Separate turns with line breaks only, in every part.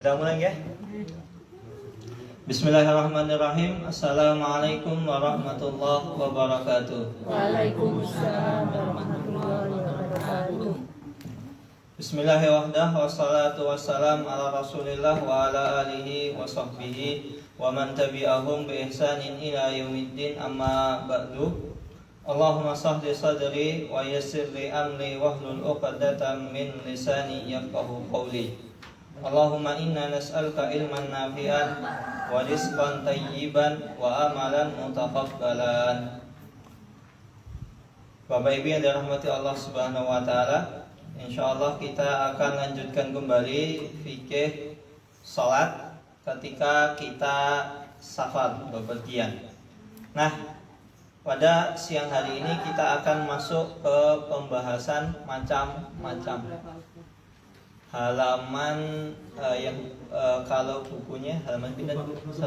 Kita mulai ya. Bismillahirrahmanirrahim. Assalamualaikum warahmatullahi wabarakatuh.
Waalaikumsalam warahmatullahi wabarakatuh.
Bismillahirrahmanirrahim. Wassalatu wassalam ala Rasulillah wa ala alihi wa sahbihi wa man tabi'ahum bi ihsanin ila yaumiddin, amma ba'du. Allahumma sahli sadri wa yassir li amri wahlul 'uqdatam min lisani yafqahu qawli. Allahumma inna nas'aluka ilman nafi'an wa rizqan tayyiban wa amalan mutaqabbalan. Bapak Ibu yang dirahmati Allah Subhanahu wa taala, insyaallah kita akan lanjutkan kembali fikih salat ketika kita safar bepergian. Nah, pada siang hari ini kita akan masuk ke pembahasan macam-macam. Halaman yang kalau bukunya halaman pindah 148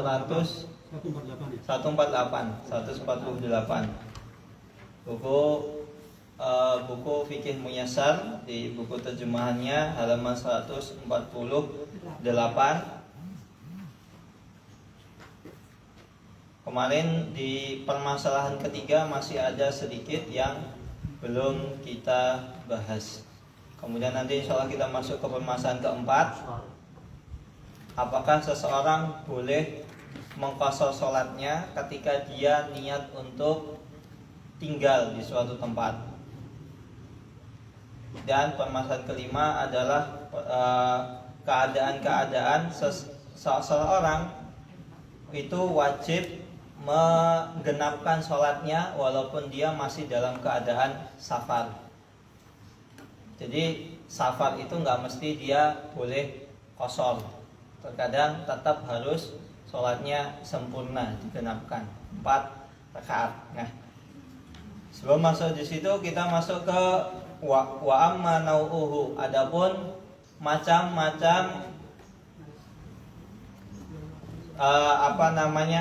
buku fikih muyassar di buku terjemahannya halaman 148. Kemarin di permasalahan ketiga masih ada sedikit yang belum kita bahas. Kemudian nanti insya Allah kita masuk ke permasalahan keempat. Apakah seseorang boleh mengqashar sholatnya ketika dia niat untuk tinggal di suatu tempat? Dan permasalahan kelima adalah keadaan-keadaan seseorang itu wajib menggenapkan sholatnya walaupun dia masih dalam keadaan safar. Jadi safar itu nggak mesti dia boleh qashar. Terkadang tetap harus sholatnya sempurna, digenapkan 4 rakaat. Nah, sebelum masuk di situ kita masuk ke wa amma nau'uhu. Adapun macam-macam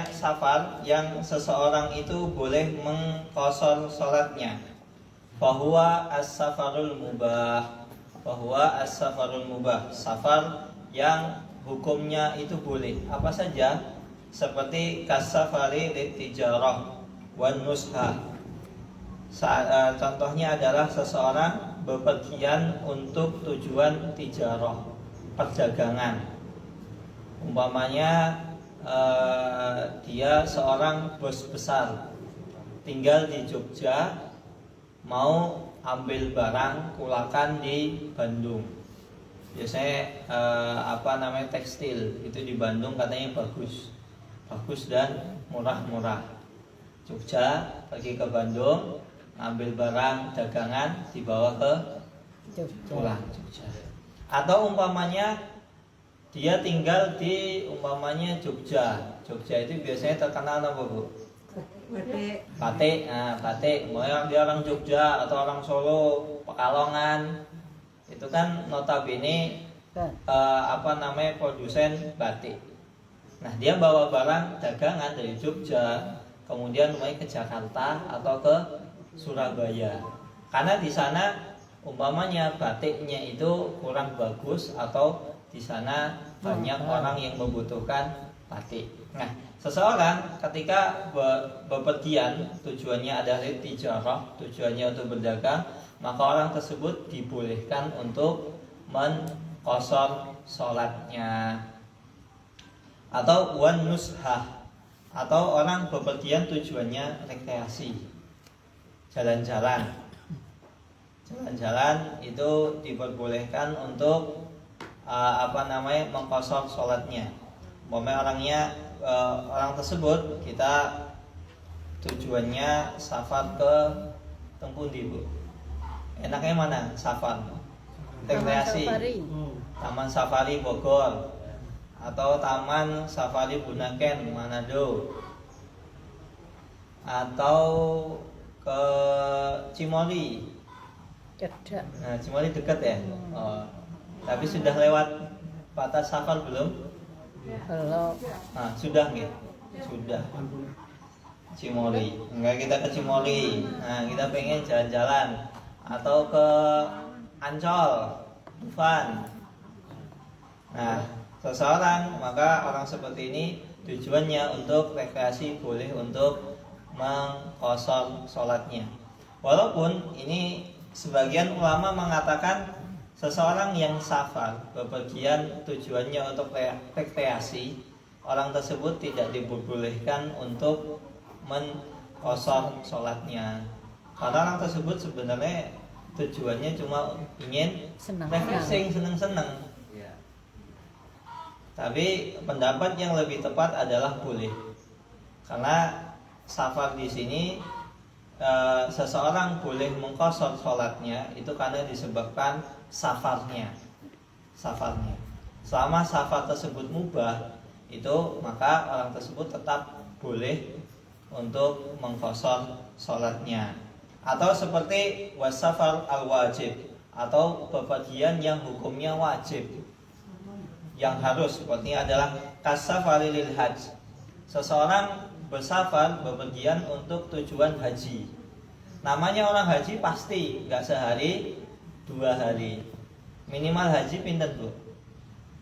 safar yang seseorang itu boleh mengqashar sholatnya. Fahuwa as-safarul mubah. Safar yang hukumnya itu boleh. Apa saja? Seperti kasafari litijarah wan nushah. Contohnya adalah seseorang bepergian untuk tujuan tijarah, perdagangan. Umpamanya dia seorang bos besar, tinggal di Jogja, mau ambil barang kulakan di Bandung. Biasanya tekstil itu di Bandung katanya bagus dan murah-murah. Jogja pergi ke Bandung, ambil barang dagangan, dibawa ke pulang Jogja. Atau umpamanya dia tinggal di Jogja. Jogja itu biasanya terkenal apa, Bu? Batik. Nah, batik. Mau dia orang Jogja atau orang Solo, Pekalongan, itu kan notabene produsen batik. Nah, dia bawa barang dagangan dari Jogja, kemudian mulai ke Jakarta atau ke Surabaya. Karena di sana umpamanya batiknya itu kurang bagus atau di sana banyak orang yang membutuhkan batik. Nah, seseorang ketika bepergian tujuannya adalah tijarah, tujuannya untuk berdagang, maka orang tersebut dibolehkan untuk mengqashar sholatnya. Atau wan nushah, atau orang bepergian tujuannya rekreasi, jalan-jalan itu diperbolehkan untuk mengqashar sholatnya. Orang tersebut kita tujuannya safar ke Tempundi, Bu. Enaknya mana? Safar rekreasi, Taman Safari Bogor atau Taman Safari Bunaken Manado, atau ke Cimory. Nah, Cimory dekat ya. Tapi sudah lewat batas safar belum?
Belum.
Nah, sudah nggih? Sudah. Cimory. Enggak, kita ke Cimory. Nah, kita pengen jalan-jalan atau ke Ancol, Dufan. Nah, seseorang, maka orang seperti ini tujuannya untuk rekreasi, boleh untuk mengqashar sholatnya. Walaupun ini sebagian ulama mengatakan seseorang yang safar bepergian tujuannya untuk rekreasi, orang tersebut tidak diperbolehkan untuk mengqashar sholatnya, karena orang tersebut sebenarnya tujuannya cuma ingin refreshing, seneng-seneng. Tapi pendapat yang lebih tepat adalah boleh, karena safar di sini seseorang boleh mengqashar sholatnya itu karena disebabkan safarnya. Selama safar tersebut mubah, itu maka orang tersebut tetap boleh untuk mengqashar sholatnya. Atau seperti wasafar al-wajib, atau bepergian yang hukumnya wajib, yang harus, seperti adalah kasafari lil hajj. Seseorang bersafar bepergian untuk tujuan haji. Namanya orang haji pasti nggak sehari 2 hari. Minimal haji pinten Bu?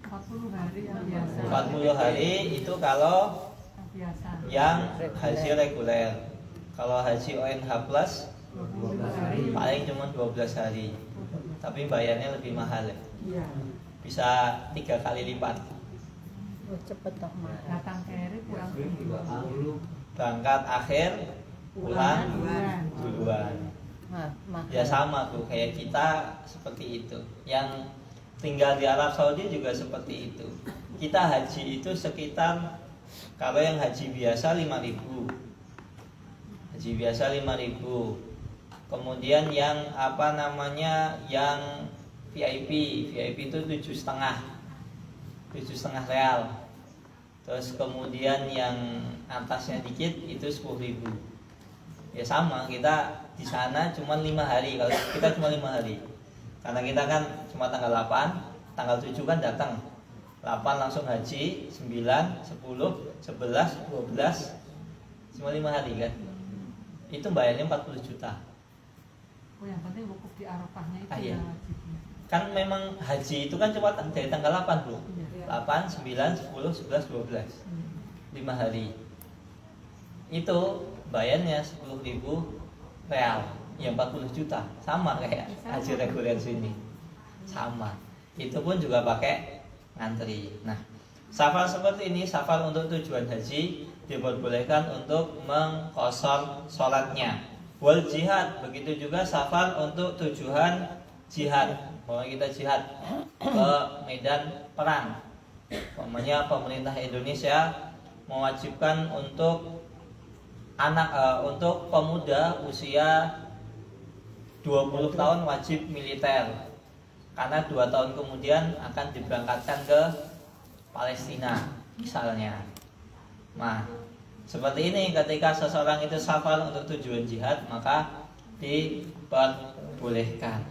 40 hari yang biasa.
40 hari itu kalau
Biasa.
yang haji reguler. Kalau haji ONH plus
20 hari.
paling cuma 12 hari. Tapi bayarnya lebih mahal ya.
Iya.
Bisa 3 kali lipat.
Oh, cepet toh mah.
Datang kere pulang
Berangkat akhir, pulang duluan.
Mah.
Ya sama tuh kayak kita seperti itu. Yang tinggal di Arab Saudi juga seperti itu. Kita haji itu sekitar, kalau yang haji biasa 5.000. Haji biasa 5.000. Kemudian yang yang VIP itu 7,5 real. Terus kemudian yang atasnya dikit itu 10.000. Ya sama, kita di sana cuma 5 hari. Kalau kita cuma 5 hari, karena kita kan cuma tanggal 8, tanggal 7 kan datang 8 langsung haji, 9, 10, 11, 12, cuma 5 hari kan. Itu bayarnya 40 juta.
Oh, yang penting wukuf di Arafahnya itu
Iya.
ya wajibnya.
Kan memang haji itu kan cuma dari tanggal 8 bro.
Iya.
8, 9, 10, 11, 12, 5 hari. Itu bayarnya 10.000 real, yang 40 juta. Sama kayak haji reguler sini. Sama. Itu pun juga pakai ngantri. Nah, safar seperti ini, safar untuk tujuan haji, diperbolehkan untuk mengqashar sholatnya. Wal jihad, begitu juga safar untuk tujuan jihad. Bahwa kita jihad ke medan perang. Umpamanya pemerintah Indonesia mewajibkan untuk untuk pemuda usia 20 tahun wajib militer, karena 2 tahun kemudian akan diberangkatkan ke Palestina misalnya. Nah, seperti ini, ketika seseorang itu safar untuk tujuan jihad, maka diperbolehkan.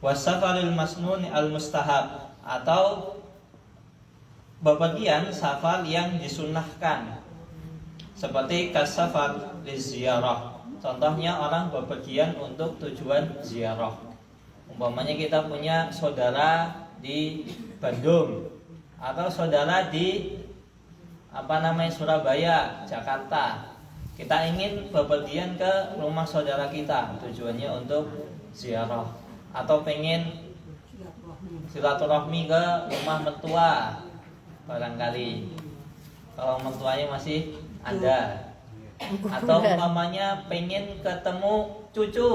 Wasafarul masnun al-mustahab, atau bepergian safar yang disunnahkan, seperti kasafar liziarah. Contohnya orang bepergian untuk tujuan ziarah. Umpamanya kita punya saudara di Bandung, atau saudara di Surabaya, Jakarta. Kita ingin bepergian ke rumah saudara kita, tujuannya untuk ziarah, atau pengen silaturahmi ke rumah mertua barangkali, kalau mertuanya masih ada. Atau umpamanya pengen ketemu cucu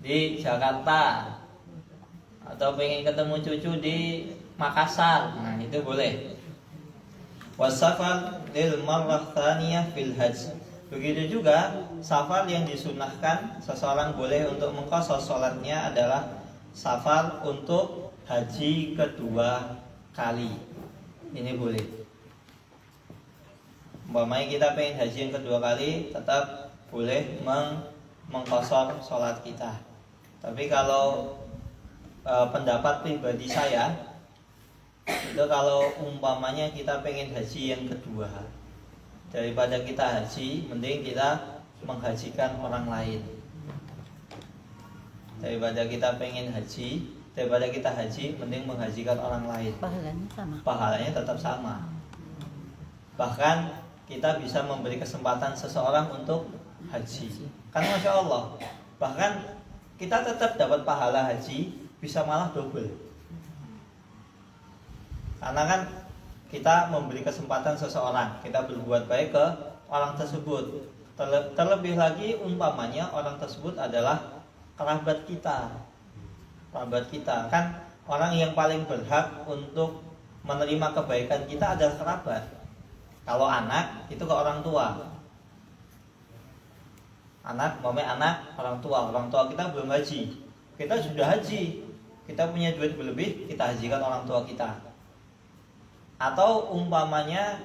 di Jakarta, atau pengen ketemu cucu di Makassar. Nah, itu boleh. Wasafar lil marrah tsaniyah fil hajj. Begitu juga safar yang disunahkan seseorang boleh untuk mengqashar sholatnya adalah safar untuk haji kedua kali. Ini boleh. Umpamanya kita pengen haji yang kedua kali, tetap boleh mengqashar sholat kita. Tapi kalau pendapat pribadi saya, itu kalau umpamanya kita pengen haji yang kedua, daripada kita haji, mending kita menghajikan orang lain. Daripada kita pengen haji, daripada kita haji, mending menghajikan orang lain.
Pahalanya sama.
Pahalanya tetap sama. Bahkan kita bisa memberi kesempatan seseorang untuk haji. Kan Masya Allah. Bahkan kita tetap dapat pahala haji, bisa malah double. Karena kan kita memberi kesempatan seseorang, kita berbuat baik ke orang tersebut. Terlebih lagi umpamanya orang tersebut adalah kerabat kita. Kerabat kita kan orang yang paling berhak untuk menerima kebaikan kita adalah kerabat. Kalau anak itu ke orang tua. Anak, anak, orang tua kita belum haji. Kita sudah haji. Kita punya duit berlebih, kita hajikan orang tua kita. Atau umpamanya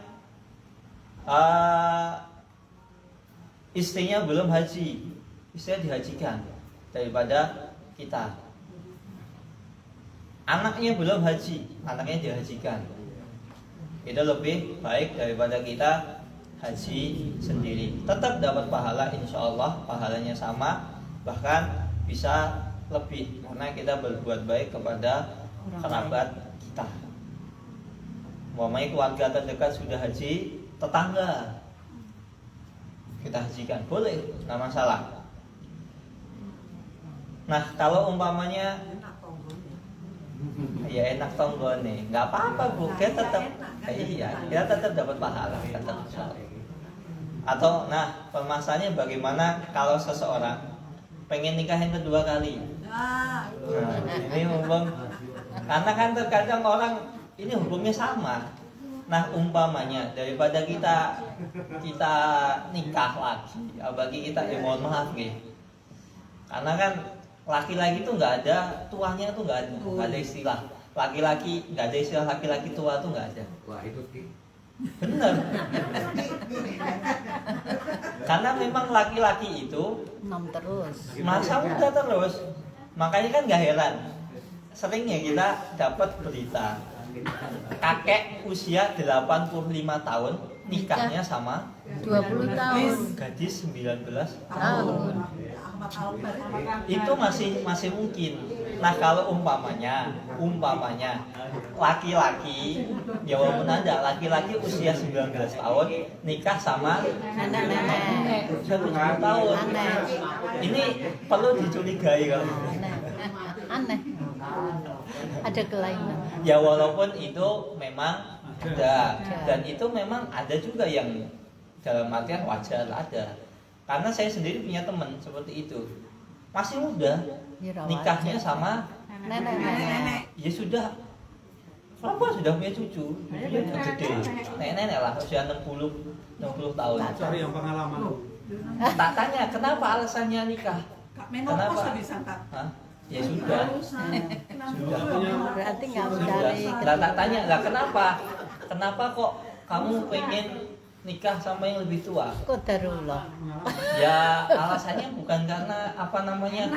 istrinya belum haji, istrinya dihajikan daripada kita. Anaknya belum haji, anaknya dihajikan. Itu lebih baik daripada kita haji sendiri. Tetap dapat pahala, insya Allah pahalanya sama, bahkan bisa lebih karena kita berbuat baik kepada kerabat kita. Umpamanya keluarga terdekat sudah haji, tetangga kita hajikan, boleh, nggak masalah. Nah kalau umpamanya ya enak tonggone, nggak apa-apa bu, kita tetap kita tetap dapat pahala, tetap. Atau nah permasalahannya bagaimana kalau seseorang pengen nikah yang kedua kali. Nah, ini hukum, karena kan terkadang orang ini hukumnya sama. Nah umpamanya daripada kita nikah lagi, bagi kita mohon maaf nih, karena kan laki-laki itu nggak ada tuanya, tuh nggak ada istilah laki-laki, nggak ada istilah laki-laki tua tuh nggak ada.
Wah itu
Bener. Karena memang laki-laki itu masa muda terus. Makanya kan gak heran seringnya kita dapat berita kakek usia 85 tahun nikahnya sama
20 tahun.
gadis 19
Tahun.
itu masih mungkin. Nah kalau umpamanya laki-laki, ya walaupun ada laki-laki usia 19 tahun nikah sama
Nenek.
70 tahun, ini perlu dicurigai kalau
Aneh. Ada kelainan.
ya walaupun itu memang ada, dan itu memang ada juga yang dalam artian wajar ada. Karena saya sendiri punya teman seperti itu, masih muda, nikahnya sama
Nenek.
ya sudah perempuan sudah punya cucunya udah gede, nenek lah usia 60 tahun.
cari yang pengalaman.
Tak tanya kenapa alasannya nikah,
Menopause lebih sangka.
hah? Ya sudah.
Berarti nggak mencari.
Lah tak tanya lah kenapa kok kamu pengen nikah sama yang lebih tua?
Qadarullah.
Ya alasannya bukan karena apa namanya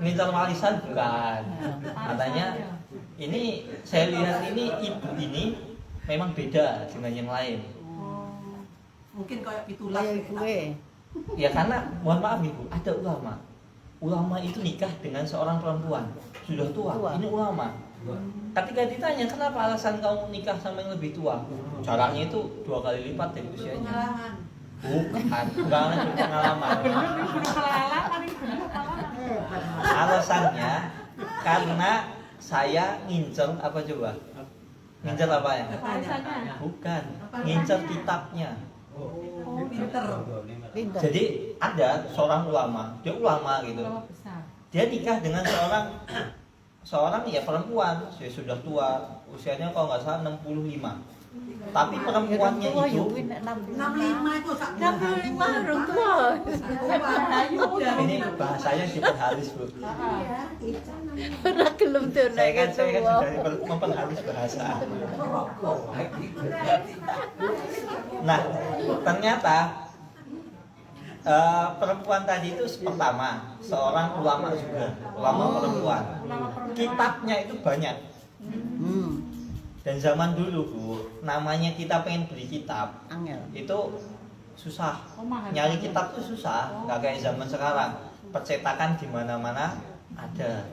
ngincer warisan, bukan. Katanya ini saya lihat ini ibu ini memang beda dengan yang lain.
Mungkin kayak pitulah.
Kayak gue.
Ya karena mohon maaf ibu, ada ulama itu nikah dengan seorang perempuan sudah tua. Ini ulama. Ketika ditanya kenapa alasan kamu nikah sama yang lebih tua, caranya itu 2 kali lipat dari usianya. Bukan pengalaman. Alasannya karena saya ngincer apa coba? Ngincer apa ya? Bukan, ngincer kitabnya.
Pinter.
Pintar.
Jadi ada seorang ulama, dia ulama gitu. Dia nikah dengan seorang ya perempuan, sudah tua, usianya kalau nggak salah 65. Tapi perempuannya itu
65 itu
65 orang tua.
ini bahasanya diperhalus bu.
Ora gelem dono.
Saya kan sudah memperhalus bahasa. Nah ternyata perempuan tadi itu pertama seorang ulama juga, ulama perempuan. Kitabnya itu banyak. Dan zaman dulu bu, namanya kita pengen beli kitab
Angel.
itu susah. Nyari kitab itu susah, nggak kayak zaman sekarang. Percetakan di mana-mana ada.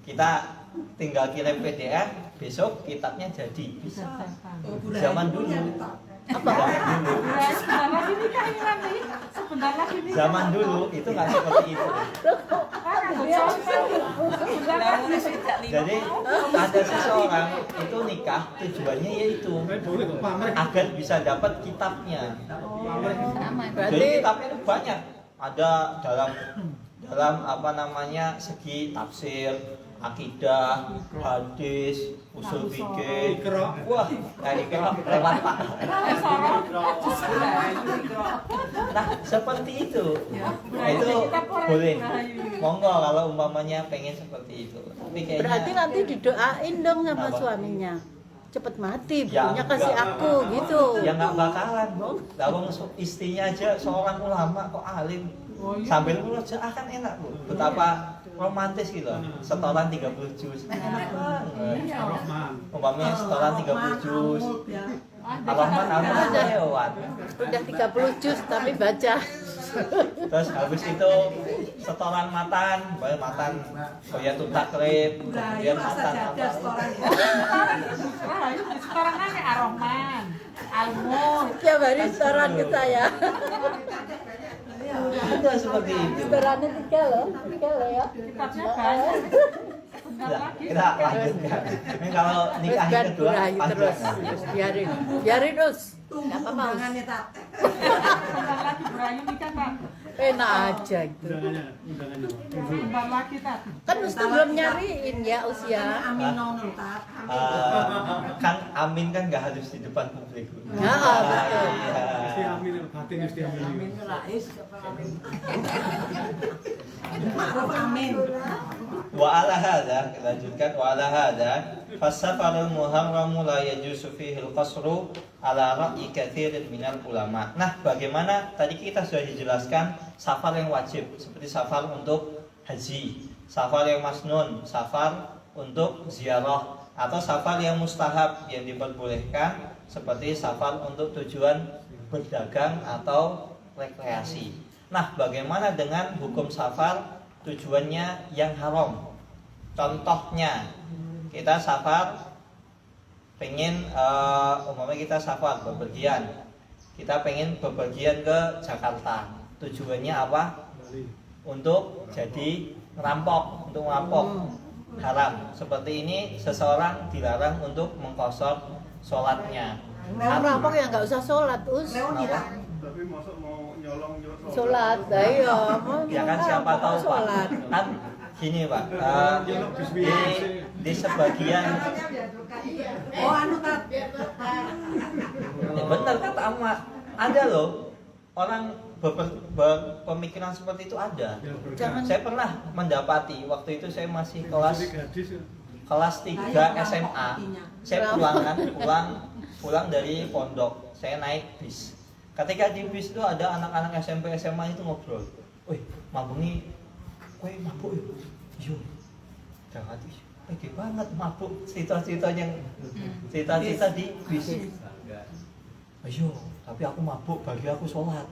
kita tinggal kirim PDF, besok kitabnya jadi. Bisa. Zaman dulu.
Apa?
Zaman dulu.
Sebentar lagi nikah ini nanti. Sebentar lagi nikah.
Zaman dulu itu nggak seperti itu.
Kan aku contoh. Sebentar lagi.
Jadi ada seseorang itu nikah tujuannya yaitu agar bisa dapat kitabnya. Jadi
Berarti
kitabnya itu banyak. Ada dalam apa namanya segi tafsir, akidah, hadis, usul fikih. Wah, kira lewat Pak. Nah, seperti itu. Itu boleh. Monggo kalau umpamanya pengen seperti itu. Tapi kayaknya
berarti nanti didoain dong sama suaminya. Cepet mati,
Ya,
punya kasih
enggak.
aku gitu.
ya nggak bakalan, Bang. Lawang istrinya aja seorang ulama kok alim. Sambil murojaah kan enak, Bu. Betapa romantis gitu. Setoran 30 juz. Enak banget. Umpamanya setoran 30 juz. Ar-Rahman lewat.
Udah 30 juz tapi baca.
Terus habis itu setoran matan, baru matan Qoyatul Takrib, kemudian matan apa?
Sekarang nanya Ar-Rahman, Al-Mulk.
Tiap hari setoran ke saya.
Ada seperti itu.
Setorannya 3 loh ya.
Kitabnya banyak. Sebentar
Ya,
lagi.
kita lanjutkan. Ini kalau nikah
Terus
yang kedua
berayu terus.
panjang.
Terus biarin terus.
Tunggu
Nggak apa-apa.
undangannya tak.
Sebentar lagi berayu nikah tak.
Enak aja itu.
Sebentar lagi tak.
Kan Ustaz belum nyariin ya usia.
Amin nong tak.
Kan amin kan nggak harus di depan publik.
Ya, betul.
Iya.
Amin rais. Ma'ruf amin.
Wa ala hadza, kita lanjutkan wa ala hadza fasafarul muharramu la yajuzu fihi al-qasru ala ra'yi katsirin minal ulama. Nah, bagaimana tadi kita sudah dijelaskan safar yang wajib seperti safar untuk haji, safar yang masnun, safar untuk ziarah, atau safar yang mustahab yang diperbolehkan seperti safar untuk tujuan berdagang atau rekreasi. Nah, bagaimana dengan hukum safar tujuannya yang haram? Contohnya, kita safar pengen umpamanya kita safar bepergian, kita pengen bepergian ke Jakarta. Tujuannya apa? Untuk jadi ngerampok, untuk ngerampok haram. Seperti ini seseorang dilarang untuk mengqashar sholatnya.
Rampok ya nggak usah sholat us.
Leoni tak.
Tapi masuk mau nyolong
Sholat, ayo.
Ya kan siapa tahu Pak.
Sholat.
Kan gini Pak, di sebagian
Oh anu tak.
ya benar kata Ahmad, ada loh orang berpemikiran seperti itu ada.
Jangan.
Saya pernah mendapati waktu itu saya masih kelas 3 SMA. Saya pulang dari pondok. Saya naik bis. Ketika di bis itu ada anak-anak SMP SMA itu ngobrol. Wih, mabuk nih. Wih, mabuk yuk. Yo. Jangan tuh. Pede banget mabuk cerita-cerita di bis. Ayo, tapi aku mabuk bagi aku sholat.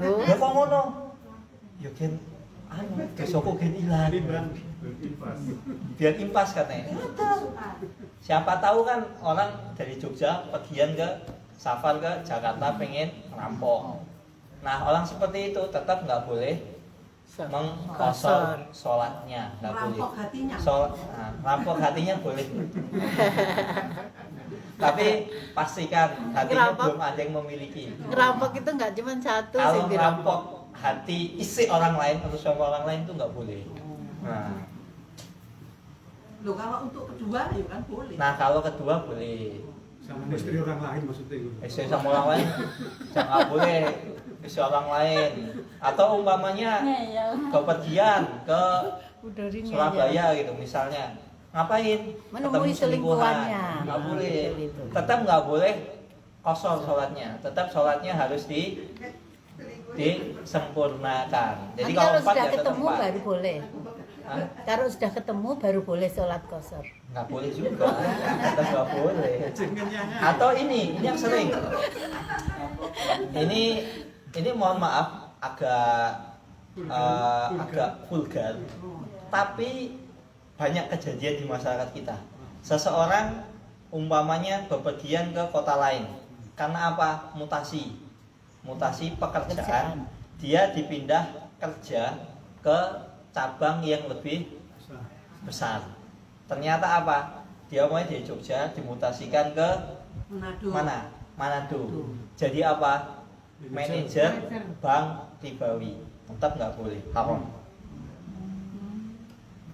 Oh.
Ya kok ngono? Ya gen anu, besok gen ilang. Biar impas katanya. Siapa tahu kan orang dari Jogja pergian ke safar ke Jakarta pengen ngerampok. Nah, orang seperti itu tetap nggak boleh mengqashar sholatnya, nggak boleh.
Merampok hatinya.
Rampok hatinya boleh. Tapi pastikan hatinya
Ngerampok.
belum ada yang memiliki.
Ngerampok itu nggak cuma satu
Kalau
sih dirampok.
merampok hati isi orang lain atau suami orang lain itu nggak boleh.
Loh kalau untuk kedua ya kan boleh.
Nah kalau kedua boleh.
sama istri orang lain maksudnya itu.
Istri sama orang lain jangan boleh. Istri orang lain. Atau umpamanya kepergian ke
Udah ring
Surabaya gitu misalnya. Ngapain?
Menemui
Ketemu
selingkuhannya.
Nggak boleh.
Betul itu.
Tetap nggak boleh kosong sholatnya. Tetap sholatnya harus disempurnakan. Jadi
Kan kalau
empat
sudah
ya tetap
ketemu
empat.
baru boleh.
Hah?
Kalau sudah ketemu baru boleh sholat qashar.
Nggak boleh juga. Tetap nggak boleh. Atau ini yang sering. Ini mohon maaf agak vulgar. Tapi banyak kejadian di masyarakat kita. Seseorang umpamanya bepergian ke kota lain. Karena apa? Mutasi pekerjaan. Dia dipindah kerja ke cabang yang lebih besar. Ternyata apa? Dia mulai di Jogja dimutasikan ke
Manado.
Manado. Jadi apa? Manajer bank ribawi. Tetap nggak boleh, haram.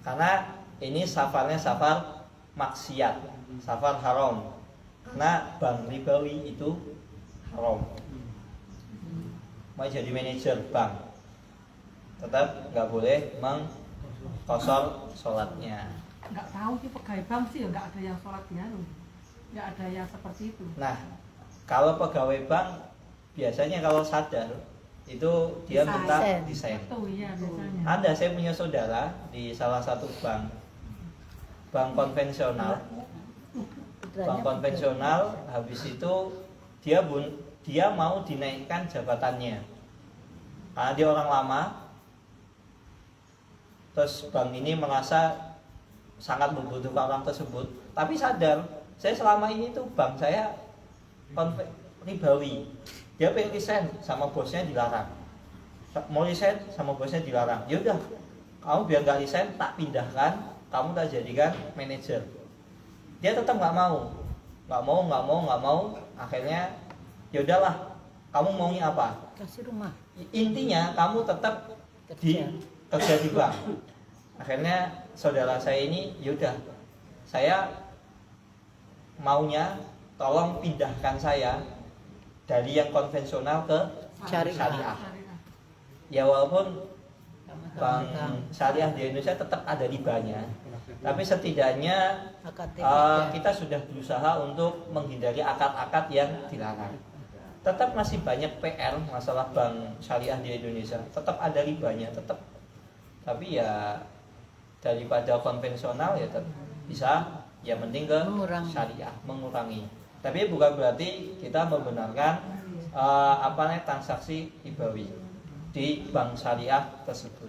Karena ini safarnya safar maksiat, safar haram. Karena bank ribawi itu haram. Mau jadi manajer bank, tetap nggak boleh mengkosor sholatnya.
Nggak tahu sih pegawai bank sih nggak ada yang sholat dia loh. Nggak ada yang seperti itu.
Nah, kalau pegawai bank biasanya kalau sadar itu dia minta desain.
Itu iya biasanya.
Ada, saya punya saudara di salah satu bank konvensional. Bank konvensional, habis itu dia mau dinaikkan jabatannya. Karena dia orang lama. Terus bank ini merasa sangat membutuhkan orang tersebut, tapi sadar saya selama ini tuh bank saya ribawi. Dia pengen resign sama bosnya dilarang. Mau resign sama bosnya dilarang. Ya udah, kamu biar nggak resign tak pindahkan, kamu tak jadikan manajer. Dia tetap nggak mau. Akhirnya ya udahlah, kamu maunya apa?
Kasih rumah.
Intinya kamu tetap kerja di bank. Akhirnya saudara saya ini yaudah, saya maunya tolong pindahkan saya dari yang konvensional ke syariah. Ya walaupun bank syariah di Indonesia tetap ada ribanya, tapi setidaknya kita sudah berusaha untuk menghindari akad-akad yang dilarang. Tetap masih banyak PR masalah bank syariah di Indonesia, tetap ada ribanya, tetap. Tapi ya daripada konvensional ya tetap bisa, ya penting ke syariah, mengurangi. Tapi bukan berarti kita membenarkan transaksi ribawi di bank syariah tersebut.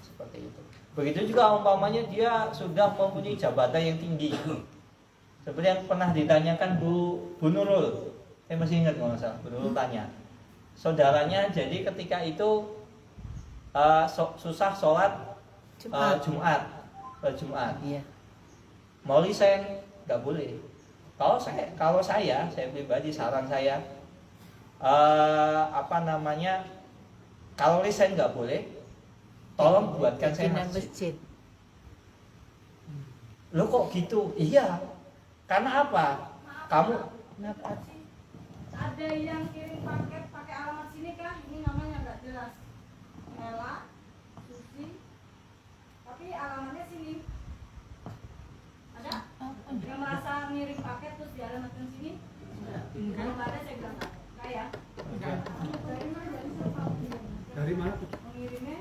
Seperti itu. Begitu juga umpamanya dia sudah mempunyai jabatan yang tinggi. Seperti yang pernah ditanyakan Bu Nurul. Saya masih ingat kalau salah, Bu Nurul tanya. Saudaranya jadi ketika itu susah sholat Jumat.
Iya.
Mau resign nggak boleh. Kalau saya pribadi saran saya kalau resign nggak boleh, tolong buatkan saya masjid. Lo kok gitu? Iya. Karena apa? Kamu
ada yang kirim paket pakai alamat sini kah? Ini namanya nggak jelas. Mela, Susi, tapi alamatnya sini. Ada? Yang merasa ngirim paket terus dialamatkan sini? Kalau nggak ada saya bilang nggak. Kayak? Dari mana? Dari siapa?
Dari mana?
Mengirimnya?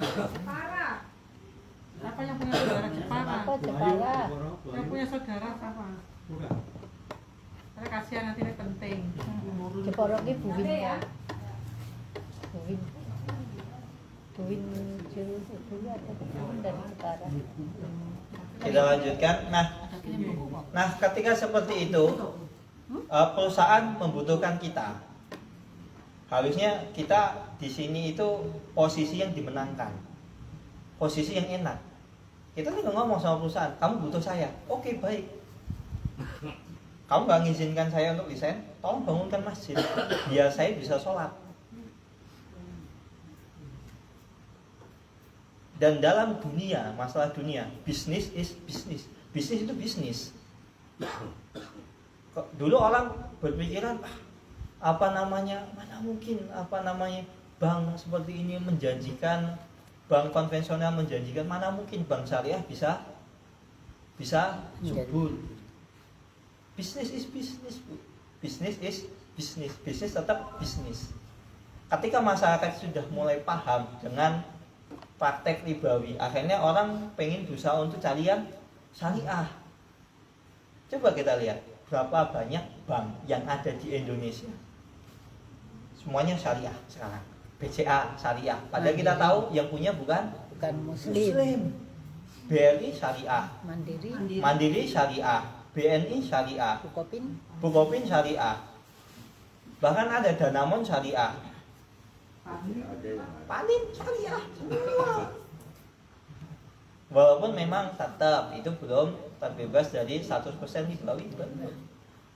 Jepara.
Siapa yang punya saudara Jepara?
Apa Jepara?
Yang punya saudara siapa?
Bukan.
Saya kasihan nanti ini penting.
Jepara ki Buwin
Ada ya?
ya. Buwin juru itu ada dari Jepara.
kita lanjutkan. Nah, ketika seperti itu, perusahaan membutuhkan kita. Harusnya kita di sini itu posisi yang dimenangkan, posisi yang enak. Kita tinggal ngomong sama perusahaan, kamu butuh saya, oke baik. Kamu nggak ngizinkan saya untuk desain, tolong bangunkan masjid, biar saya bisa sholat. Dan dalam dunia, masalah dunia, bisnis is bisnis. Bisnis itu bisnis. Dulu orang berpikiran, mana mungkin bank seperti ini menjanjikan, bank konvensional menjanjikan, mana mungkin bank syariah bisa subur. Bisnis is bisnis, Bu. Bisnis is bisnis. Bisnis tetap bisnis. Ketika masyarakat sudah mulai paham dengan praktek ribawi, akhirnya orang pengen berusaha untuk cari yang syariah. Coba kita lihat berapa banyak bank yang ada di Indonesia. Semuanya syariah sekarang. BCA syariah. Padahal kita tahu yang punya bukan
bukan muslim.
BRI syariah,
Mandiri,
Mandiri syariah, BNI syariah,
Bukopin
syariah. Bahkan ada Danamon syariah. Panin syariah semua. Walaupun memang tetap itu belum terbebas dari 100% riba.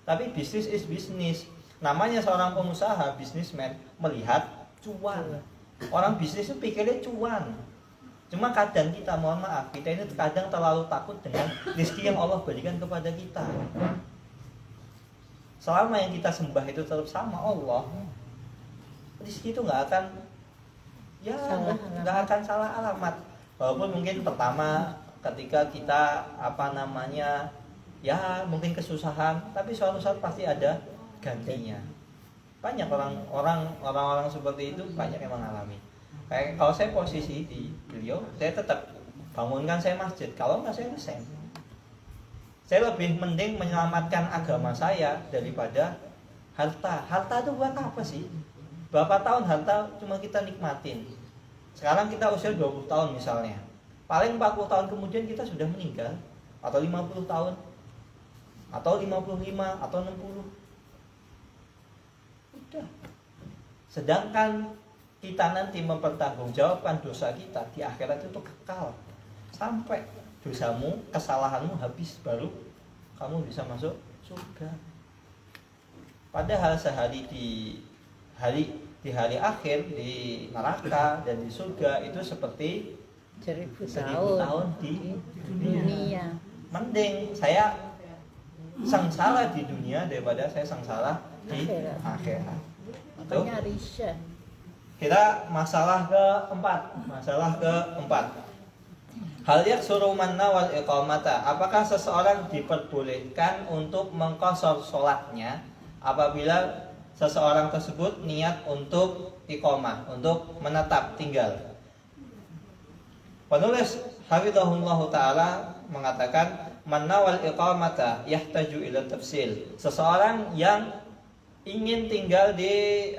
Tapi bisnis is bisnis. Namanya seorang pengusaha, bisnismen melihat cuan. Orang bisnis itu pikirnya cuan. Cuma kadang kita, mohon maaf, kita ini kadang terlalu takut dengan rezeki yang Allah berikan kepada kita. Selama yang kita sembah itu tetap sama Allah, rezeki itu nggak akan salah alamat. Walaupun mungkin pertama ketika kita mungkin kesusahan, tapi suatu saat pasti ada gantinya. Banyak orang-orang seperti itu banyak yang mengalami. Kayak kalau saya posisi di beliau, saya tetap bangunkan saya masjid. Kalau nggak saya resign. Saya lebih mending menyelamatkan agama saya daripada harta. Harta itu buat apa sih? Berapa tahun harta cuma kita nikmatin. Sekarang kita usia 20 tahun misalnya. Paling 40 tahun kemudian kita sudah meninggal. Atau 50 tahun. Atau 55, atau 60. Udah. Sedangkan kita nanti mempertanggungjawabkan dosa kita di akhirat itu kekal sampai dosamu, kesalahanmu habis, baru kamu bisa masuk surga. Padahal sehari di hari akhir di neraka dan di surga itu seperti 1000 tahun di dunia. Mending saya sengsara di dunia daripada saya sengsara di akhirat.
Makanya risya.
Kita masalah keempat. Hal yaksuru manna wal iqamata. Apakah seseorang diperbolehkan untuk mengqashar sholatnya apabila seseorang tersebut niat untuk iqamah, untuk menetap tinggal? Penulis hafizahullah taala mengatakan manna wal iqamata yahtaju ila tafsil. Seseorang yang ingin tinggal di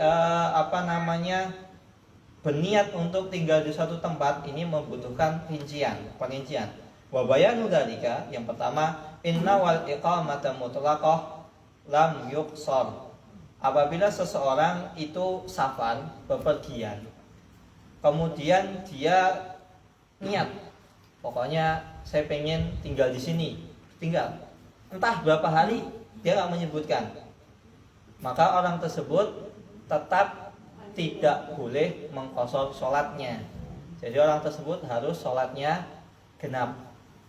berniat untuk tinggal di suatu tempat ini membutuhkan perincian. Wa bayanu dzalika, yang pertama, inna wal iqamata mutlaqah lam yuqsar. Apabila seseorang itu safar, bepergian, kemudian dia niat, pokoknya saya pengen tinggal di sini, tinggal. Entah berapa hari dia nggak menyebutkan. Maka orang tersebut tetap tidak boleh mengqashar sholatnya. Jadi orang tersebut harus sholatnya genap,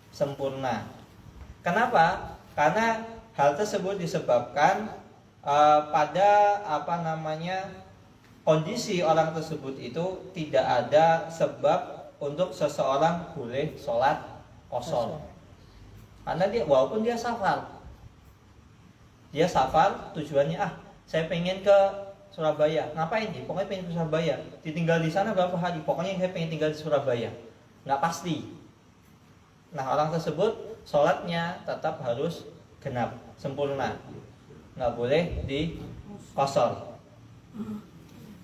sempurna. Kenapa? Karena hal tersebut disebabkan pada kondisi orang tersebut itu tidak ada sebab untuk seseorang boleh sholat qashar. Karena walaupun dia safar tujuannya saya pengen ke Surabaya. Ngapain sih? Pokoknya pengen ke Surabaya. Ditinggal di sana berapa hari? Pokoknya saya pengen tinggal di Surabaya. Nggak pasti. Nah, orang tersebut sholatnya tetap harus genap, sempurna. Nggak boleh diqashar.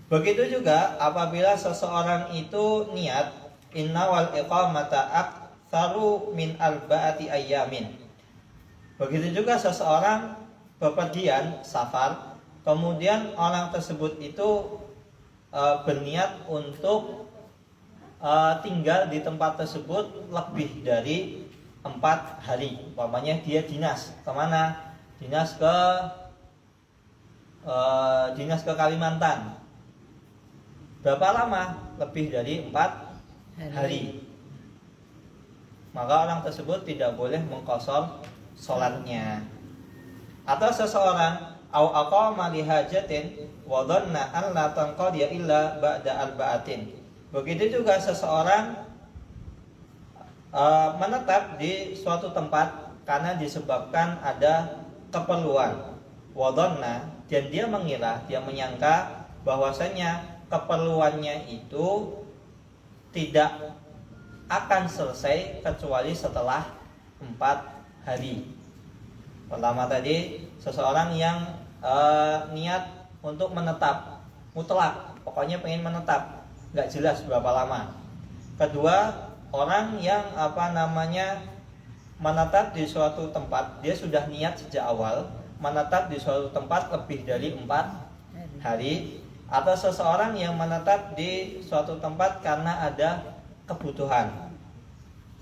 Begitu juga apabila seseorang itu niat inna wal iqamata aktsaru min arba'ati ayyamin. Begitu juga seseorang bepergian, safar, kemudian orang tersebut itu berniat untuk tinggal di tempat tersebut lebih dari 4 hari. Umpamanya dia dinas kemana? Dinas ke Kalimantan. Berapa lama? Lebih dari 4 hari. Maka orang tersebut tidak boleh mengqashar sholatnya. Atau seseorang au aqama li hajatin wa dhanna an la tanqadiya illa ba'da arba'atin. Begitu juga seseorang menetap di suatu tempat karena disebabkan ada keperluan. Wa dhanna, dan dia menyangka bahwasanya keperluannya itu tidak akan selesai kecuali setelah 4 hari. Pertama tadi seseorang yang niat untuk menetap mutlak, pokoknya pengen menetap, nggak jelas berapa lama. Kedua, orang yang menetap di suatu tempat, dia sudah niat sejak awal menetap di suatu tempat lebih dari 4 hari, atau seseorang yang menetap di suatu tempat karena ada kebutuhan.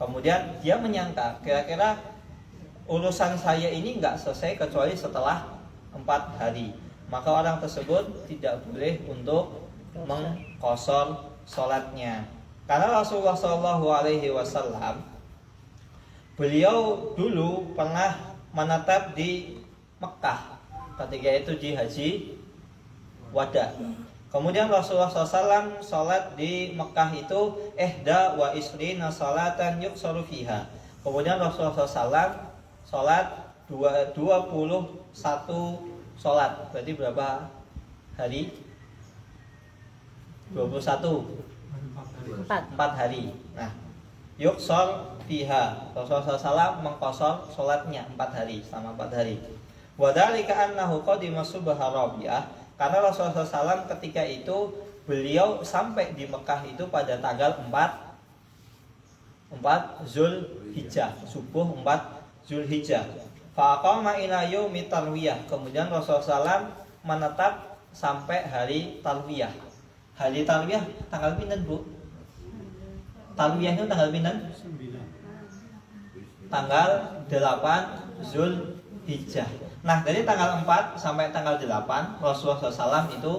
Kemudian dia menyangka kira-kira urusan saya ini nggak selesai kecuali setelah 4 hari, maka orang tersebut tidak boleh untuk mengqashar sholatnya. Karena Rasulullah SAW beliau dulu pernah menetap di Mekah ketika itu di haji wada. Kemudian Rasulullah SAW sholat di Mekah itu ihda wa isrina sholatan yuqsaru fiha. Kemudian Rasulullah SAW sholat 21 sholat. Berarti berapa hari? 21 4 hari. Nah, yuqsar fiha. Rasulullah SAW mengqashar sholatnya 4 hari, selama 4 hari. Wa dzalika annahu qadima subha rabi'ah. Karena Rasulullah SAW ketika itu beliau sampai di Mekah itu pada tanggal 4 Zulhijjah, subuh 4 Zulhijjah. Faqama ila yaumi tarwiyah. Kemudian Rasulullah SAW menetap sampai hari tarwiyah. Hari tarwiyah tanggal pinten, Bu? Tarwiyah itu tanggal pinten?
9.
Tanggal 8 Zulhijjah. Nah, dari tanggal 4 sampai tanggal 8 Rasulullah SAW itu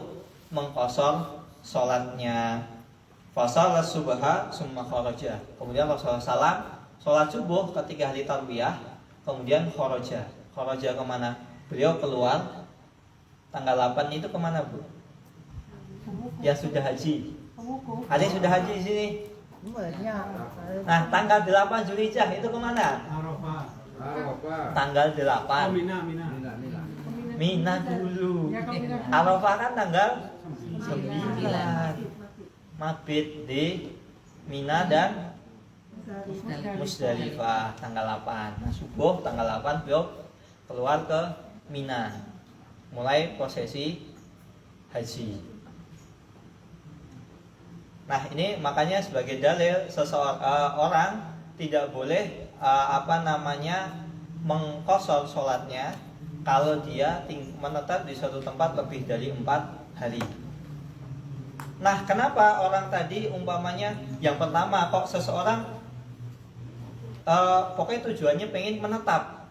mengqashar sholatnya. Fasal subha summa kharaja. Kemudian Rasulullah SAW sholat subuh ketika hari tarwiyah, kemudian kharaja. Kharaja kemana? Beliau keluar tanggal 8 itu kemana, Bu? Ya sudah haji. Ada yang sudah haji di sini.
Banyak.
Nah, tanggal 8 Zulhijjah itu kemana?
Arafah.
Tanggal 8
Oh, Mina.
Mina dulu.
Ya, kalau Mina dulu.
Arafah kan tanggal 9. Mabit di Mina dan Musdalifah tanggal 8. Nah, subuh tanggal 8 beliau keluar ke Mina, mulai prosesi haji. Nah, ini makanya sebagai dalil seseorang tidak boleh mengqashar sholatnya kalau dia menetap di suatu tempat lebih dari 4 hari. Nah, kenapa orang tadi umpamanya yang pertama kok seseorang pokoknya tujuannya pengen menetap.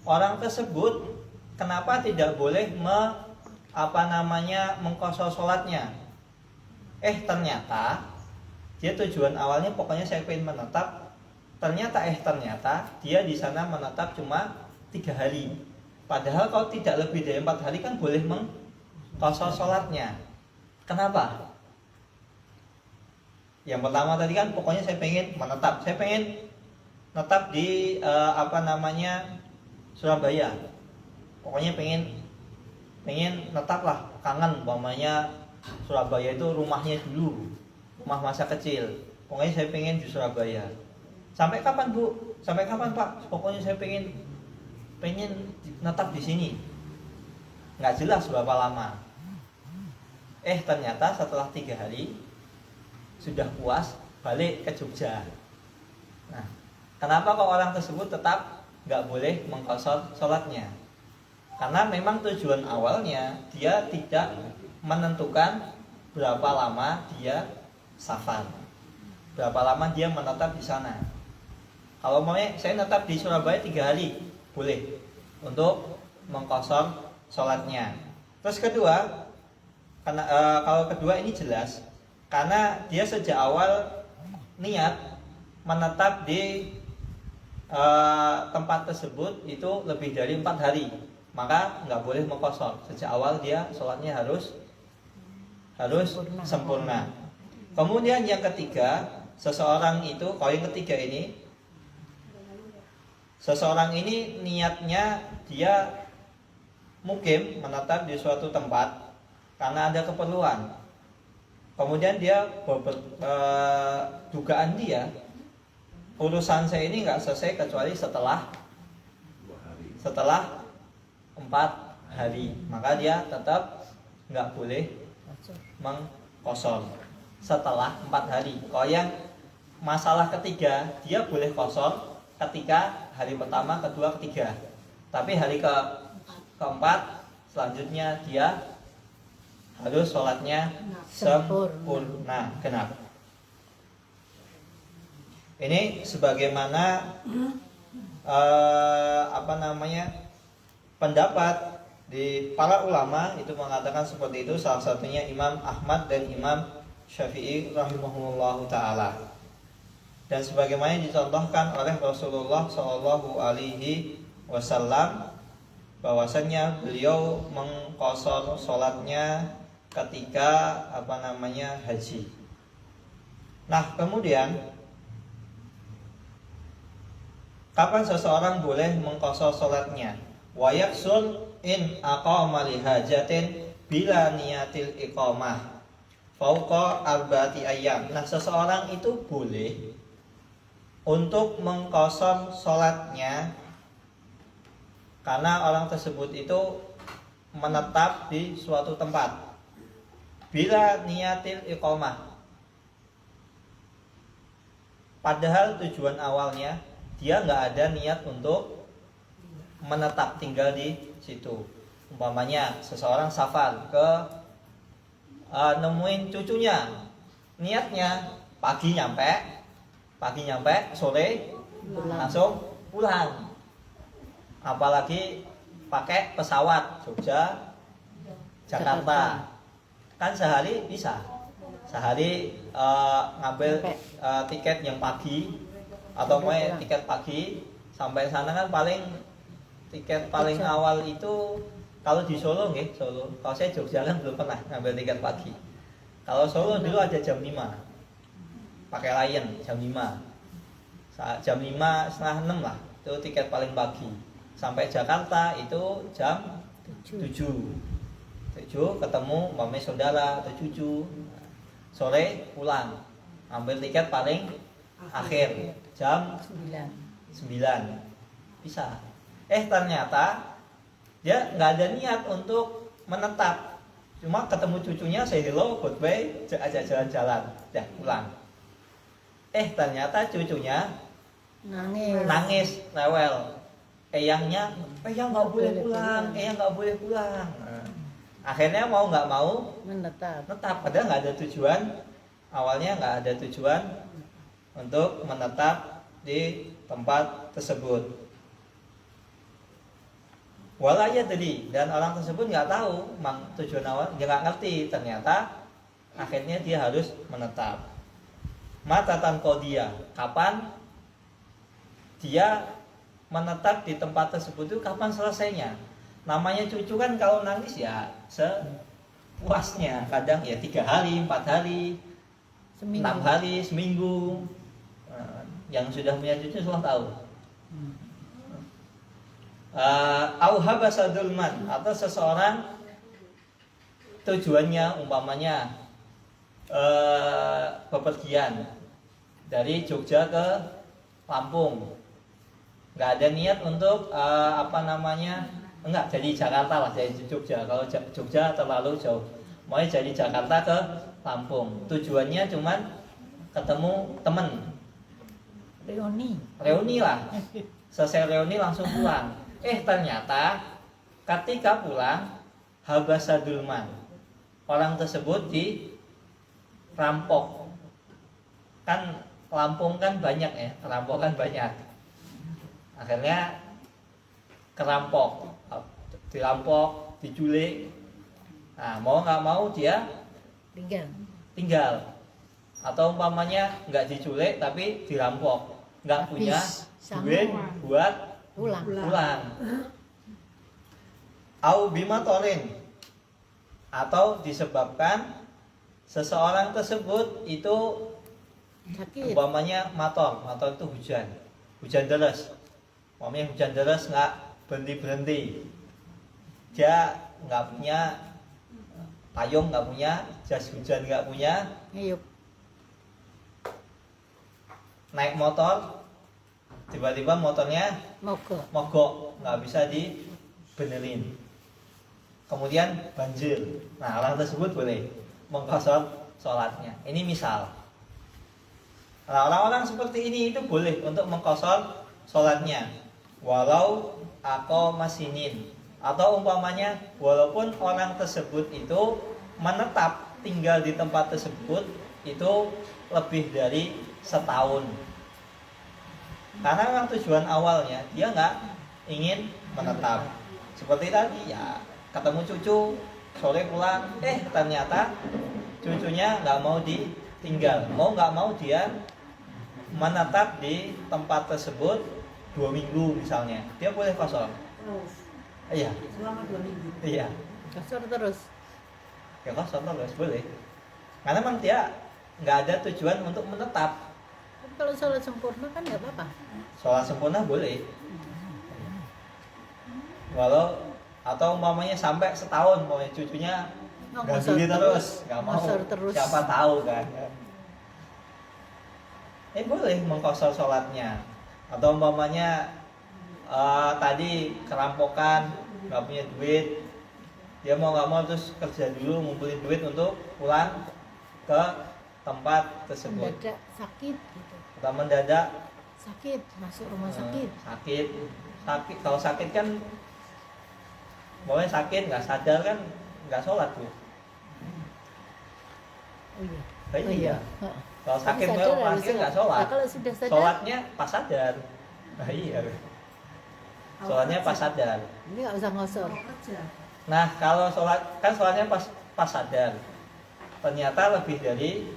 Orang tersebut kenapa tidak boleh mengqashar sholatnya? Ternyata dia tujuan awalnya pokoknya saya pengen menetap. Ternyata dia di sana menetap cuma 3 hari. Padahal kalau tidak lebih dari 4 hari kan boleh mengqashar sholatnya. Kenapa? Yang pertama tadi kan pokoknya saya pengen menetap. Saya pengen menetap di Surabaya. Pokoknya pengen netap lah, kangen umpamanya Surabaya itu rumahnya dulu, rumah masa kecil. Pokoknya saya pengen di Surabaya. Sampai kapan, Bu? Sampai kapan, Pak? Pokoknya saya pengen netap di sini. Nggak jelas berapa lama. Ternyata setelah 3 hari sudah puas balik ke Jogja. Nah, kenapa kok orang tersebut tetap nggak boleh mengqashar sholatnya? Karena memang tujuan awalnya dia tidak menentukan berapa lama dia safar, berapa lama dia menetap di sana. Kalau mau saya netap di Surabaya 3 hari, boleh untuk mengqashar sholatnya. Terus kedua, kalau kedua ini jelas karena dia sejak awal niat menetap di tempat tersebut itu lebih dari 4 hari, maka nggak boleh mengqashar. Sejak awal dia sholatnya harus sempurna. Kemudian yang ketiga, seseorang ini niatnya dia mukim menetap di suatu tempat karena ada keperluan. Kemudian dia dugaan dia urusan saya ini nggak selesai kecuali setelah 4 hari, maka dia tetap nggak boleh mengqashar. setelah 4 hari. Kalau yang masalah ketiga, dia boleh kosor ketika hari pertama, kedua, ketiga. Tapi hari keempat selanjutnya dia harus sholatnya sempurna genap. Ini sebagaimana pendapat di para ulama itu mengatakan seperti itu. Salah satunya Imam Ahmad dan Imam Syafi'i rahimahullahu taala. Dan sebagaimana dicontohkan oleh Rasulullah Shallallahu alaihi wasallam bahwasanya beliau mengqashar sholatnya ketika haji. Nah, kemudian kapan seseorang boleh mengqashar sholatnya? Wa yaksul in aqama li hajatin bila niyatil iqamah fauqa arba'ati ayyam. Nah, seseorang itu boleh untuk mengqashar sholatnya karena orang tersebut itu menetap di suatu tempat bila niyatil iqamah, padahal tujuan awalnya dia nggak ada niat untuk menetap tinggal di situ. Umpamanya seseorang safar ke nemuin cucunya, niatnya pagi nyampe, sore langsung pulang. Apalagi pakai pesawat Jogja Jakarta, kan sehari bisa, ngambil tiket yang pagi atau mau tiket pagi sampai sana kan tiket paling awal itu kalau di Solo nggih, Solo. Kalau saya Jogja kan belum pernah ngambil tiket pagi. Kalau Solo dulu ada jam 5. Pakai Lion jam 5. Jam 5:30 lah, itu tiket paling pagi. Sampai Jakarta itu jam 7 ketemu mami saudara atau cucu. Sore pulang, ambil tiket paling akhir jam 9. Bisa. Ternyata dia nggak ada niat untuk menetap, cuma ketemu cucunya, say hello, goodbye, aja jalan-jalan, ya pulang. Ternyata cucunya nangis rewel. Eyang nggak boleh pulang. Nah, akhirnya mau nggak mau menetap. Padahal nggak ada tujuan, awalnya nggak ada tujuan untuk menetap di tempat tersebut. Walaya tadi, dan orang tersebut nggak tahu tujuan awal, dia nggak ngerti. Ternyata akhirnya dia harus menetap. Matatan qodiyah, kapan dia menetap di tempat tersebut itu, kapan selesainya? Namanya cucu kan kalau nangis ya sepuasnya, kadang ya 3 hari, 4 hari, 6 hari, seminggu. Yang sudah punya cucu semua tahu. Au habasa dulman, atau seseorang tujuannya umpamanya bepergian dari Jogja ke Lampung, nggak ada niat untuk enggak jadi Jakarta lah, dari Jogja. Kalau Jogja terlalu jauh, mau jadi Jakarta ke Lampung, tujuannya cuman ketemu temen, reuni lah. Selesai reuni langsung pulang. Ternyata ketika pulang habasadulman, orang tersebut dirampok. Kan Lampung kan banyak ya, perampokan banyak. Akhirnya kerampok, dirampok, diculik. Nah, mau nggak mau dia tinggal. Atau umpamanya nggak diculik tapi dirampok, nggak punya duit buat pulang. Au bimatorin, atau disebabkan seseorang tersebut itu umpamanya mator itu hujan deras. Umpamanya hujan deras nggak berhenti, dia nggak punya payung, nggak punya jas hujan, nggak punya, naik motor, tiba-tiba motornya mogok, nggak bisa dibenerin, kemudian banjir. Nah, orang tersebut boleh mengqashar sholatnya. Ini misal. Nah, orang-orang seperti ini itu boleh untuk mengqashar sholatnya, walau masinin, atau umpamanya walaupun orang tersebut itu menetap tinggal di tempat tersebut itu lebih dari setahun. Karena memang tujuan awalnya dia nggak ingin menetap. Seperti tadi ya, ketemu cucu, sore pulang, ternyata cucunya nggak mau ditinggal, mau nggak mau dia menetap di tempat tersebut 2 minggu misalnya, dia boleh qashar. Iya.
Selama 2 minggu.
Iya.
Qashar terus.
Ya qashar terus boleh. Karena memang dia nggak ada tujuan untuk menetap.
Tapi kalau sholat sempurna kan nggak apa-apa.
Sholat sempurna boleh. Walau atau umpamanya sampai setahun, mau cucunya gantungin terus, nggak mau.
Terus.
Siapa tahu kan? Boleh mengqashar sholatnya. Atau umpamanya tadi kerampokan, nggak punya duit, dia mau nggak mau terus kerja dulu ngumpulin duit untuk pulang ke tempat tersebut.
Mendadak sakit gitu.
Atau mendadak
Sakit, masuk rumah sakit.
sakit. Kalau sakit kan, pokoknya sakit nggak sadar kan nggak sholat tuh.
Oh iya.
Iya.
Heeh.
Kalau sakit
Tapi
mau
sadar
pasti
harusnya.
nggak sholat.
Nah, kalau sudah sadar,
Sholatnya pas sadar. Iya. Sholatnya pas sadar.
ini nggak usah ngosor.
Mau kerja.
Nah kalau sholat kan sholatnya pas sadar. Ternyata lebih dari,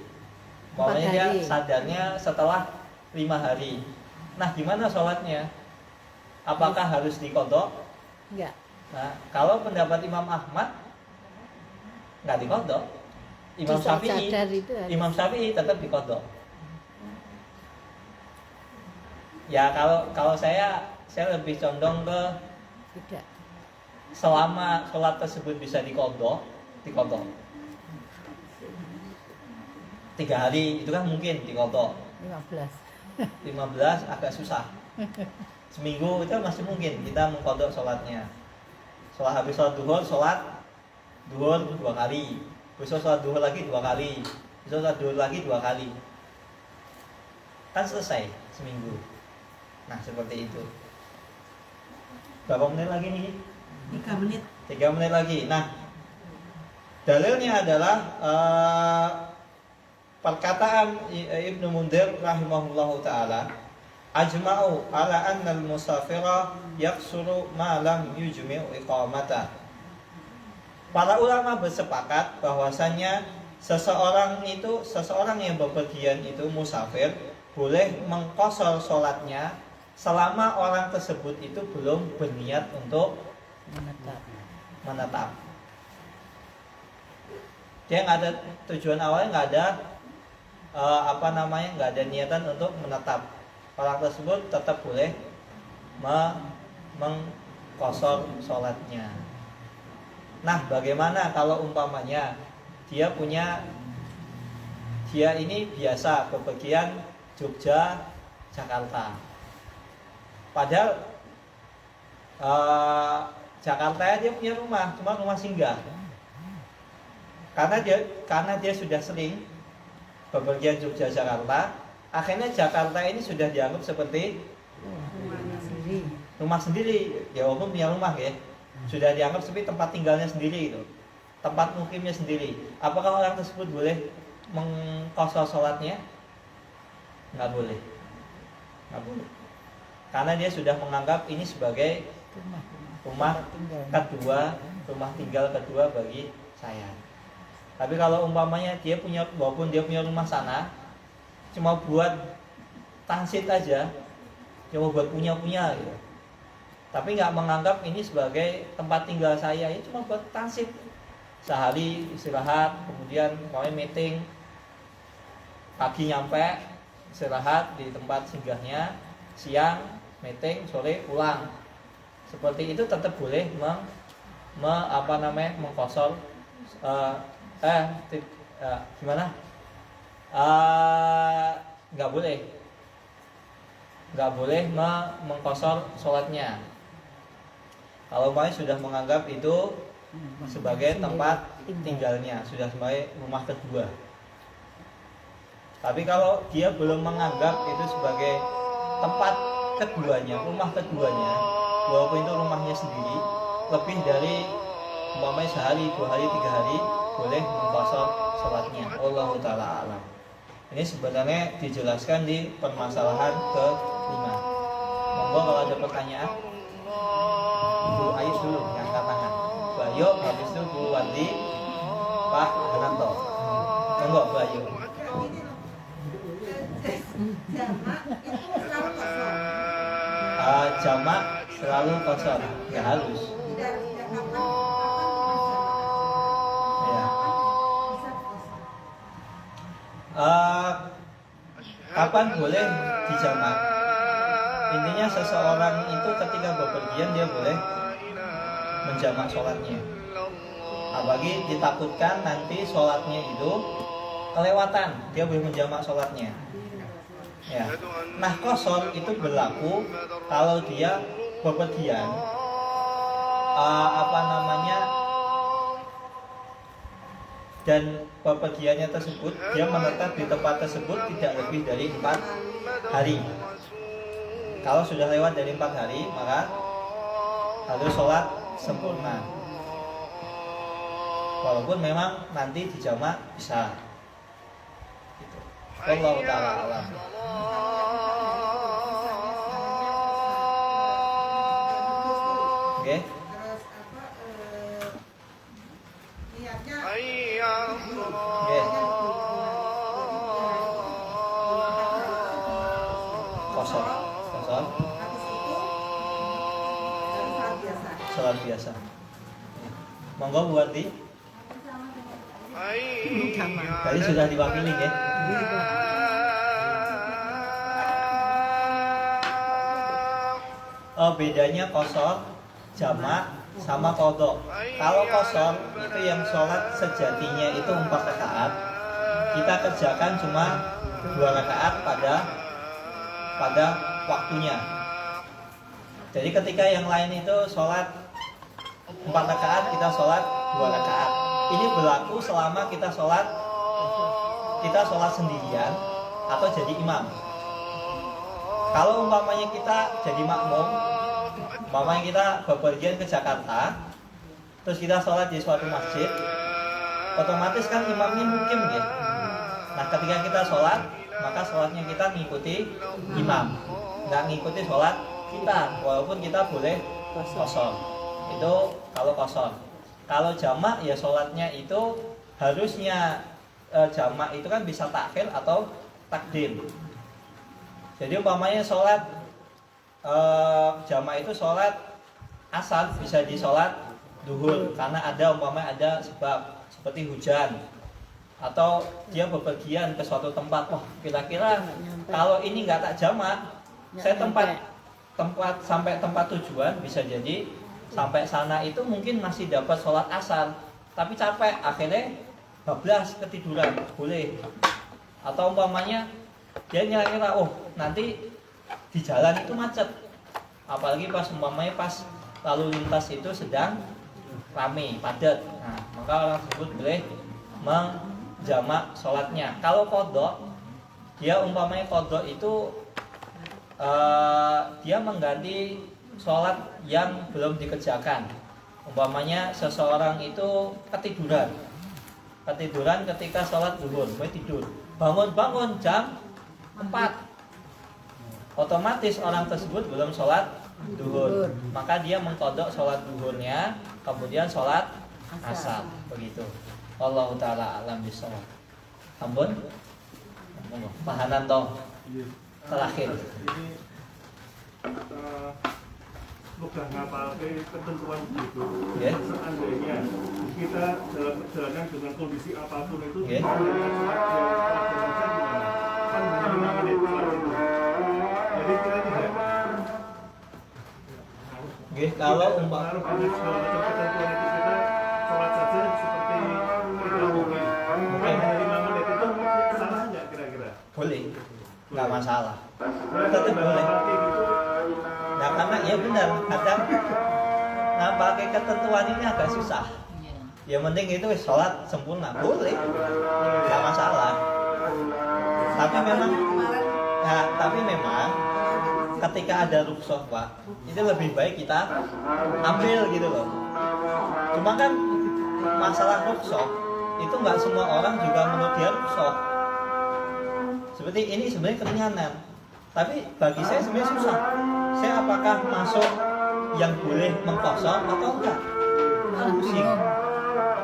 4
makanya dia
hari.
sadarnya setelah 5 hari. Nah gimana sholatnya? Apakah harus diqadha?
Enggak.
Nah kalau pendapat Imam Ahmad nggak diqadha. Imam
Bisa
Syafi'i,
sadar itu harus.
Imam Syafi'i tetap diqadha. Ya kalau saya lebih condong ke
Tidak.
selama sholat tersebut bisa diqadha. 3 hari itu kan mungkin diqadha.
15.
15 agak susah. Seminggu itu masih mungkin kita mengqadha sholatnya. Habis sholat duhur 2 kali. Besok sholat duhur lagi 2 kali. Besok sholat duhur lagi 2 kali. Kan selesai seminggu. Nah seperti itu. Berapa menit lagi nih?
3 menit.
3 menit lagi. Nah, dalilnya adalah perkataan Ibnu Mundir rahimahullahu taala, ajma'u ala anna al-musafira yaksuru ma lam yujmi'u iqamata. Para ulama bersepakat bahwasannya seseorang yang bepergian itu musafir boleh mengqashar sholatnya selama orang tersebut itu belum berniat untuk menetap. Dia nggak ada tujuan awalnya, nggak ada nggak ada niatan untuk menetap. Orang tersebut tetap boleh mengqashar sholatnya. Nah, bagaimana kalau umpamanya dia ini biasa bepergian Jogja, Jakarta. Padahal Jakarta dia punya rumah, cuma rumah singgah. Karena dia sudah sering bepergian Jogja, Jakarta, akhirnya Jakarta ini sudah dianggap seperti rumah sendiri. Ya walaupun punya rumah ya, sudah dianggap seperti tempat tinggalnya sendiri itu, tempat mukimnya sendiri. Apakah orang tersebut boleh mengqashar sholatnya? Nggak boleh. Karena dia sudah menganggap ini sebagai rumah tinggal kedua bagi saya. Tapi kalau umpamanya walaupun dia punya rumah sana, cuma buat transit aja, cuma buat punya gitu. Tapi nggak menganggap ini sebagai tempat tinggal saya, ini cuma buat transit. Sehari istirahat, kemudian mau meeting, pagi nyampe, istirahat di tempat singgahnya, siang meeting, sore pulang. Seperti itu tetap boleh mengqashar gimana? Nggak boleh mengqashar sholatnya. Kalau sudah menganggap itu sebagai tempat tinggalnya, sudah sebagai rumah kedua. Tapi kalau dia belum menganggap itu sebagai tempat keduanya, rumah keduanya, walaupun itu rumahnya sendiri, lebih dari umpamanya sehari, 2 hari, 3 hari, boleh mengqashar sholatnya. Wallahu ta'ala alam. Ini sebenarnya dijelaskan di permasalahan ke-5. Monggo kalau ada pertanyaan, Bu Ayu dulu yang angkat tangan. Bu Ayu, habis itu Bu Wandi, Pak Hananto. Monggo Bu Ayu. Jamak selalu kosong, nggak harus. Ya. Kapan boleh dijamak? Intinya seseorang itu ketika bepergian dia boleh menjamak sholatnya. Apalagi ditakutkan nanti sholatnya itu kelewatan, dia boleh menjamak sholatnya. Ya. Nah, qashar itu berlaku kalau dia bepergian, dan bepergiannya tersebut dia menetap di tempat tersebut tidak lebih dari 4 hari. Kalau sudah lewat dari 4 hari, maka harus sholat sempurna. Walaupun memang nanti dijamak bisa. Gitu. Wallahu ta'ala alam. Oke. Oke. Kosong. Sholat biasa. Monggo Bu Wati. Tadi sudah diwakili ya. Bedanya qashar, jamak sama qadha. Kalau qashar itu yang sholat sejatinya itu 4 rakaat, kita kerjakan cuma 2 rakaat pada waktunya. Jadi ketika yang lain itu sholat 4 rakaat, kita sholat 2 rakaat. Ini berlaku selama kita sholat sendirian atau jadi imam. Kalau umpamanya kita jadi makmum, umpamanya kita bepergian ke Jakarta, terus kita sholat di suatu masjid, otomatis kan imamnya mukim ya. Nah, ketika kita sholat, maka sholatnya kita ngikuti imam, nggak ngikuti sholat kita, walaupun kita boleh qashar. Itu kalau qashar. Kalau jamak ya sholatnya itu harusnya jamak itu kan bisa takhir atau takdim. Jadi umpamanya sholat jamak itu sholat asar bisa di sholat duhur karena umpamanya ada sebab seperti hujan atau dia bepergian ke suatu tempat. Wah, kira-kira kalau ini nggak tak jamak, saya sampai tempat tujuan bisa jadi sampai sana itu mungkin masih dapat sholat asar, tapi capek akhirnya bablas ketiduran, boleh. Atau umpamanya dia ngira-ngira, oh nanti di jalan itu macet, apalagi pas umpamanya pas lalu lintas itu sedang ramai padat, nah maka orang tersebut boleh menjamak sholatnya. Kalau qadha, dia umpamanya qadha itu dia mengganti sholat yang belum dikerjakan. Umpamanya seseorang itu ketiduran ketika sholat zuhur, mulai tidur, bangun jam 4, otomatis orang tersebut belum sholat zuhur, maka dia mengqadha sholat zuhurnya, kemudian sholat asar, begitu. Wallahu ta'ala alam bishawab. Ampun, Pak Hananto terakhir.
Mudah ngapal ketentuan gitu.
Yeah.
Seandainya kita dalam perjalanan dengan kondisi apapun itu,
Yeah.
kan hanya 5 menit sholat itu. Jadi kita tidak
Kalau
pengaruh dengan segala macam ketentuan itu, kita sholat saja seperti kita mungkin hanya 5 menit itu salah nggak kira-kira?
boleh, nggak masalah.
Tetap boleh.
Nah karena ya benar, kadang pakai ketentuan ini agak susah. Yang penting itu sholat sempurna, boleh, nggak masalah. Tapi memang
kemarin
ya, tapi memang ketika ada rukhsah Pak, itu lebih baik kita ambil gitu loh. Cuma kan masalah rukhsah itu nggak semua orang juga menurut dia rukhsah. Seperti ini sebenarnya keringanan, tapi bagi saya sebenarnya susah. Saya apakah masuk yang boleh mengkosong atau enggak? Pusing.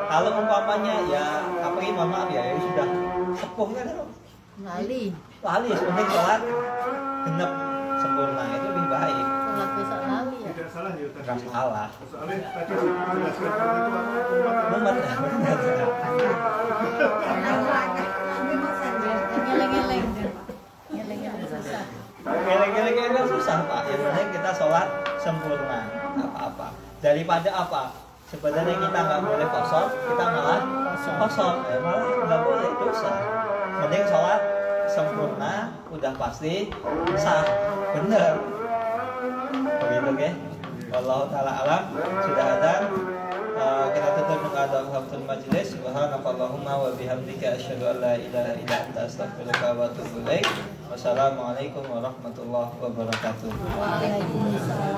Kalau umpamanya ya apa ini mohon maaf ya, sudah sepuh kan
Lali.
lali sebenarnya sholat genep sempurna itu lebih baik.
Sholat besok lali ya.
Tidak salah ya tadi.
Nggak salah.
Soalnya tadi dijelaskan seperti itu
Mumet ya, benar.
Ngeleng-ngeleng. Ngeleng-ngeleng susah.
Geleng-geleng kan susah Pak. Yang penting kita sholat sempurna. Apa-apa. Daripada apa? Sebenarnya kita nggak boleh kosong, kita malah kosong. Malah nggak boleh dosa. Mending sholat sempurna, udah pasti sah, bener. Begitu ke? Wallahu taala alam. Sudah ada. Kita tutup dengan doa kafaratul majelis. Subhanakallahumma wa bihamdika asyhadu an la ilaha illa anta astaghfiruka wa atubu ilaik. Wassalamualaikum warahmatullahi wabarakatuh.
Waalaikumsalam.